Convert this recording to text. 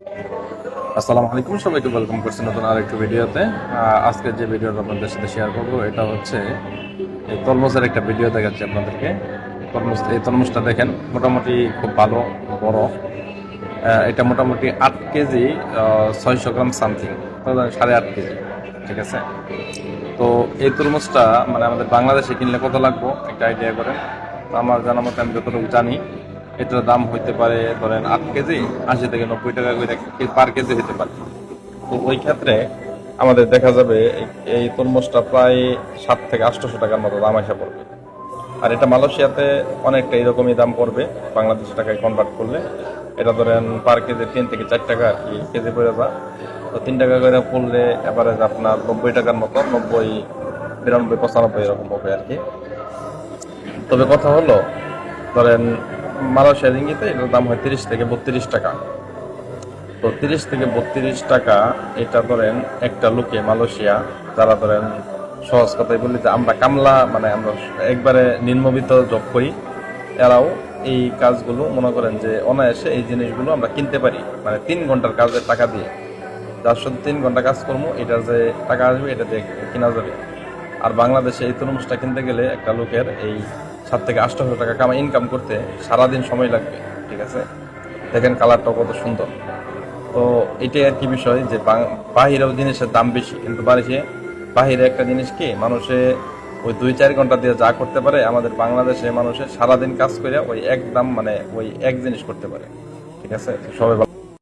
আসসালামু আলাইকুম, সবাইকে ওয়েলকাম করছি নতুন আরেকটি ভিডিওতে। আজকে যে ভিডিওটা আপনাদের সাথে শেয়ার করবো এটা হচ্ছে এই তরমুজের একটা ভিডিও দেখাচ্ছি আপনাদেরকে। এই তরমুজটা দেখেন, মোটামুটি খুব ভালো বড়। এটা মোটামুটি 8 কেজি 600 গ্রাম সামথিং, 8.5 কেজি, ঠিক আছে। তো এই তরমুজটা মানে আমাদের বাংলাদেশে কিনলে কত লাগবে একটা আইডিয়া করেন। তো আমার জানা মতো আমি যতটুকু জানি এটার দাম হইতে পারে ধরেন 8 কেজি 80 থেকে 90 টাকা করে পার কেজি হইতে পারে। তো ওই ক্ষেত্রে আমাদের দেখা যাবে এই তরমুজটা প্রায় 700 থেকে 800 টাকার মতো দাম আসা পড়বে। আর এটা মালয়েশিয়াতে অনেকটা এরকমই দাম পড়বে বাংলাদেশি টাকায় কনভার্ট করলে। এটা ধরেন পার কেজি 3 থেকে 4 টাকা আর কি কেজি পড়ে যা। তো 3 টাকা করে পড়লে এভারেজ আপনার 90 টাকার মতো, 90, 92, 95 এরকম হবে আর কি। তবে কথা হলো ধরেন মালয়েশিয়া রিঙ্গিতে এটার দাম হয় 30 থেকে 32 টাকা। তো 30 থেকে 32 টাকা এটা ধরেন একটা লোকে মালয়েশিয়া, যারা ধরেন সহজ কথাই বলি যে আমরা কামলা, মানে আমরা একবারে নিম্নবিত্ত জব করি, এরাও এই কাজগুলো মনে করেন যে অনায়াসে এই জিনিসগুলো আমরা কিনতে পারি, মানে 3 ঘন্টার কাজের টাকা দিয়ে। যার সাথে 3 ঘন্টা কাজ করবো এটার যে টাকা আসবে এটা দিয়ে কেনা যাবে। আর বাংলাদেশে এই তরমুজটা কিনতে গেলে একটা লোকের এই 7 থেকে 800 টাকা ইনকাম করতে সারাদিন সময় লাগবে, ঠিক আছে। দেখেন কালারটাও কত সুন্দর। তো এটাই আর কি বিষয় যে বাহিরেও জিনিসের দাম বেশি, কিন্তু বাহিরে একটা জিনিস কি মানুষে ওই 2-4 ঘন্টা দিয়ে যা করতে পারে, আমাদের বাংলাদেশে মানুষের সারাদিন কাজ করে ওই এক দাম, মানে ওই এক জিনিস করতে পারে, ঠিক আছে। সবাই